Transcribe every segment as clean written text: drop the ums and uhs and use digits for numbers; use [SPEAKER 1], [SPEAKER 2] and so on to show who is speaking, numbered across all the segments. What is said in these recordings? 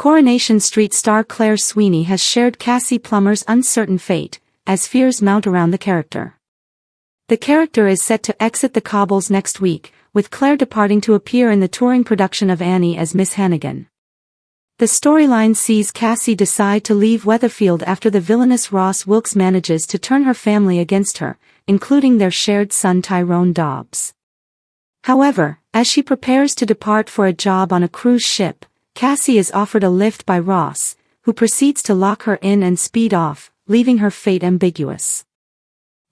[SPEAKER 1] Coronation Street star Claire Sweeney has shared Cassie Plummer's uncertain fate, as fears mount around the character. The character is set to exit the cobbles next week, with Claire departing to appear in the touring production of Annie as Miss Hannigan. The storyline sees Cassie decide to leave Weatherfield after the villainous Ross Wilkes manages to turn her family against her, including their shared son Tyrone Dobbs. However, as she prepares to depart for a job on a cruise ship, Cassie is offered a lift by Ross, who proceeds to lock her in and speed off, leaving her fate ambiguous.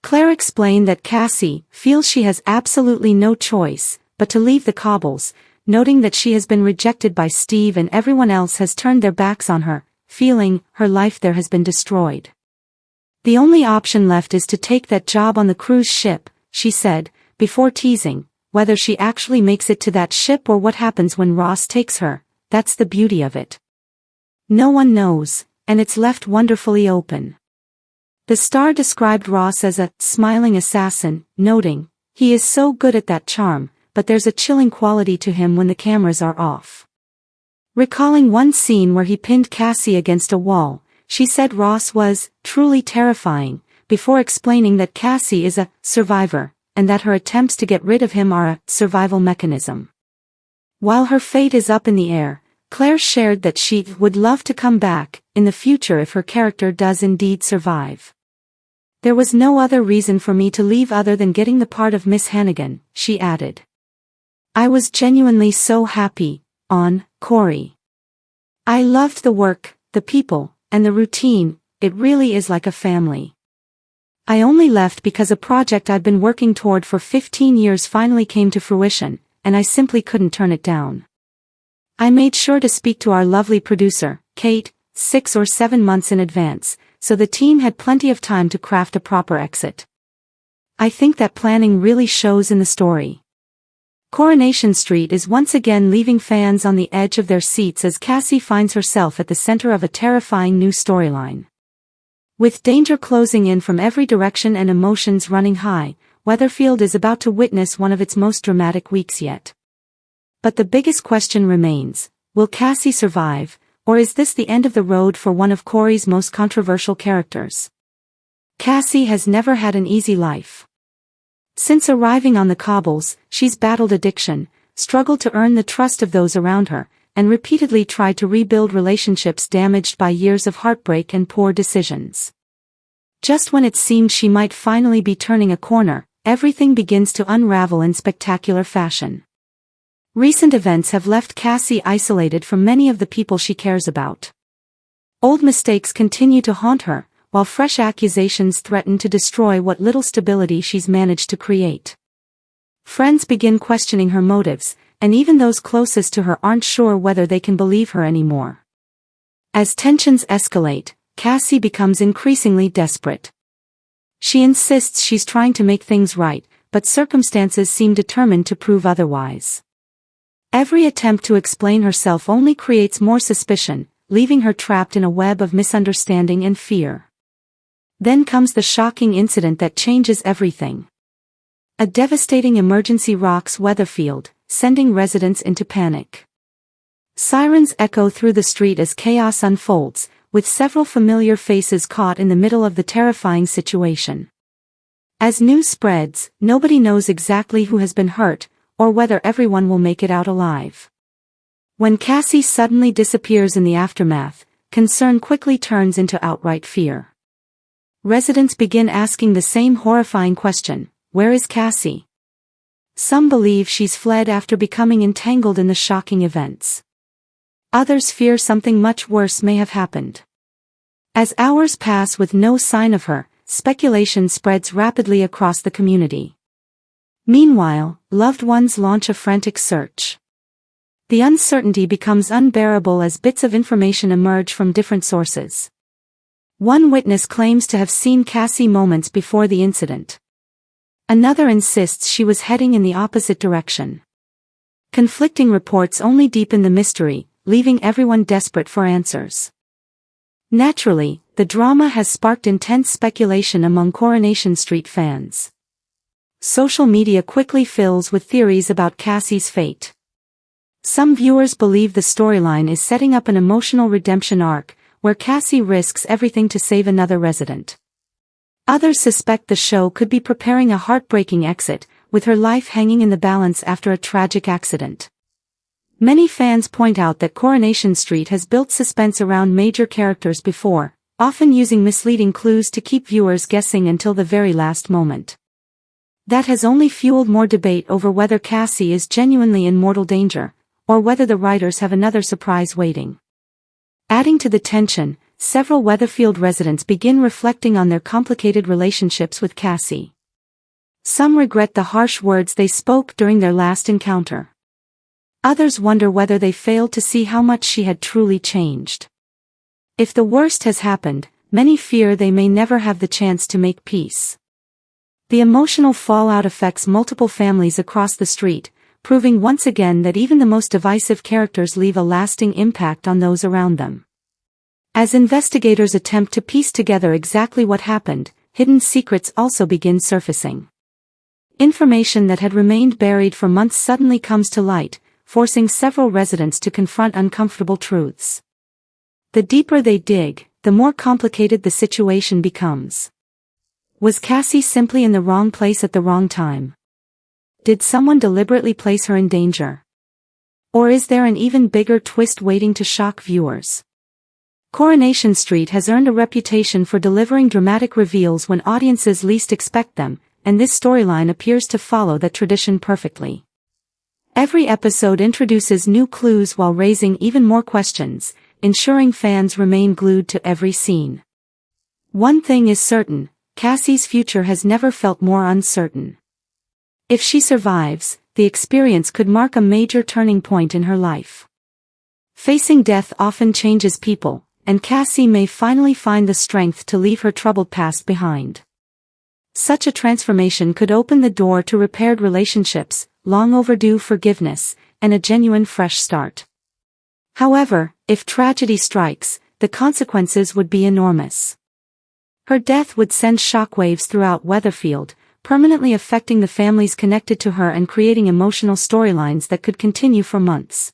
[SPEAKER 1] Claire explained that Cassie feels she has absolutely no choice but to leave the cobbles, noting that she has been rejected by Steve and everyone else has turned their backs on her, feeling her life there has been destroyed. The only option left is to take that job on the cruise ship, she said, before teasing whether she actually makes it to that ship or what happens when Ross takes her. That's the beauty of it. No one knows, and it's left wonderfully open. The star described Ross as a smiling assassin, noting, "He is so good at that charm, but there's a chilling quality to him when the cameras are off." Recalling one scene where he pinned Cassie against a wall, she said Ross was truly terrifying, before explaining that Cassie is a survivor, and that her attempts to get rid of him are a survival mechanism. While her fate is up in the air, Claire shared that she would love to come back in the future if her character does indeed survive. "There was no other reason for me to leave other than getting the part of Miss Hannigan," she added. "I was genuinely so happy on Corey. I loved the work, the people, and the routine. It really is like a family. I only left because a project I'd been working toward for 15 years finally came to fruition, and I simply couldn't turn it down. I made sure to speak to our lovely producer, Kate, 6 or 7 months in advance, so the team had plenty of time to craft a proper exit. I think that planning really shows in the story." Coronation Street is once again leaving fans on the edge of their seats as Cassie finds herself at the center of a terrifying new storyline. With danger closing in from every direction and emotions running high, Weatherfield is about to witness one of its most dramatic weeks yet. But the biggest question remains, will Cassie survive, or is this the end of the road for one of Corey's most controversial characters? Cassie has never had an easy life. Since arriving on the cobbles, she's battled addiction, struggled to earn the trust of those around her, and repeatedly tried to rebuild relationships damaged by years of heartbreak and poor decisions. Just when it seemed she might finally be turning a corner, everything begins to unravel in spectacular fashion. Recent events have left Cassie isolated from many of the people she cares about. Old mistakes continue to haunt her, while fresh accusations threaten to destroy what little stability she's managed to create. Friends begin questioning her motives, and even those closest to her aren't sure whether they can believe her anymore. As tensions escalate, Cassie becomes increasingly desperate. She insists she's trying to make things right, but circumstances seem determined to prove otherwise. Every attempt to explain herself only creates more suspicion, leaving her trapped in a web of misunderstanding and fear. Then comes the shocking incident that changes everything. A devastating emergency rocks Weatherfield, sending residents into panic. Sirens echo through the street as chaos unfolds, with several familiar faces caught in the middle of the terrifying situation. As news spreads, nobody knows exactly who has been hurt, or whether everyone will make it out alive. When Cassie suddenly disappears in the aftermath, concern quickly turns into outright fear. Residents begin asking the same horrifying question, where is Cassie? Some believe she's fled after becoming entangled in the shocking events. Others fear something much worse may have happened. As hours pass with no sign of her, speculation spreads rapidly across the community. Meanwhile, loved ones launch a frantic search. The uncertainty becomes unbearable as bits of information emerge from different sources. One witness claims to have seen Cassie moments before the incident. Another insists she was heading in the opposite direction. Conflicting reports only deepen the mystery, leaving everyone desperate for answers. Naturally, the drama has sparked intense speculation among Coronation Street fans. Social media quickly fills with theories about Cassie's fate. Some viewers believe the storyline is setting up an emotional redemption arc, where Cassie risks everything to save another resident. Others suspect the show could be preparing a heartbreaking exit, with her life hanging in the balance after a tragic accident. Many fans point out that Coronation Street has built suspense around major characters before, often using misleading clues to keep viewers guessing until the very last moment. That has only fueled more debate over whether Cassie is genuinely in mortal danger, or whether the writers have another surprise waiting. Adding to the tension, several Weatherfield residents begin reflecting on their complicated relationships with Cassie. Some regret the harsh words they spoke during their last encounter. Others wonder whether they failed to see how much she had truly changed. If the worst has happened, many fear they may never have the chance to make peace. The emotional fallout affects multiple families across the street, proving once again that even the most divisive characters leave a lasting impact on those around them. As investigators attempt to piece together exactly what happened, hidden secrets also begin surfacing. Information that had remained buried for months suddenly comes to light, forcing several residents to confront uncomfortable truths. The deeper they dig, the more complicated the situation becomes. Was Cassie simply in the wrong place at the wrong time? Did someone deliberately place her in danger? Or is there an even bigger twist waiting to shock viewers? Coronation Street has earned a reputation for delivering dramatic reveals when audiences least expect them, and this storyline appears to follow that tradition perfectly. Every episode introduces new clues while raising even more questions, ensuring fans remain glued to every scene. One thing is certain, Cassie's future has never felt more uncertain. If she survives, the experience could mark a major turning point in her life. Facing death often changes people, and Cassie may finally find the strength to leave her troubled past behind. Such a transformation could open the door to repaired relationships, long overdue forgiveness, and a genuine fresh start. However, if tragedy strikes, the consequences would be enormous. Her death would send shockwaves throughout Weatherfield, permanently affecting the families connected to her and creating emotional storylines that could continue for months.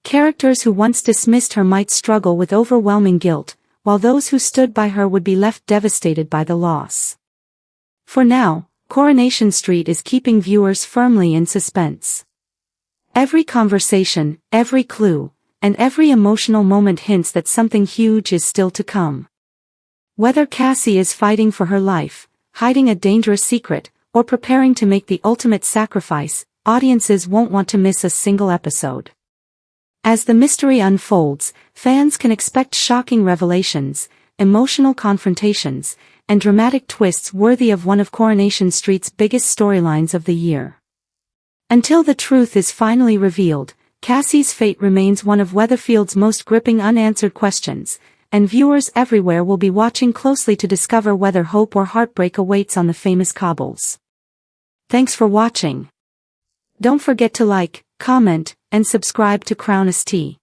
[SPEAKER 1] Characters who once dismissed her might struggle with overwhelming guilt, while those who stood by her would be left devastated by the loss. For now, Coronation Street is keeping viewers firmly in suspense. Every conversation, every clue, and every emotional moment hints that something huge is still to come. Whether Cassie is fighting for her life, hiding a dangerous secret, or preparing to make the ultimate sacrifice, audiences won't want to miss a single episode. As the mystery unfolds, fans can expect shocking revelations, emotional confrontations, and dramatic twists worthy of one of Coronation Street's biggest storylines of the year. Until the truth is finally revealed, Cassie's fate remains one of Weatherfield's most gripping unanswered questions, and viewers everywhere will be watching closely to discover whether hope or heartbreak awaits on the famous cobbles. Thanks for watching. Don't forget to like, comment, and subscribe to Coronation.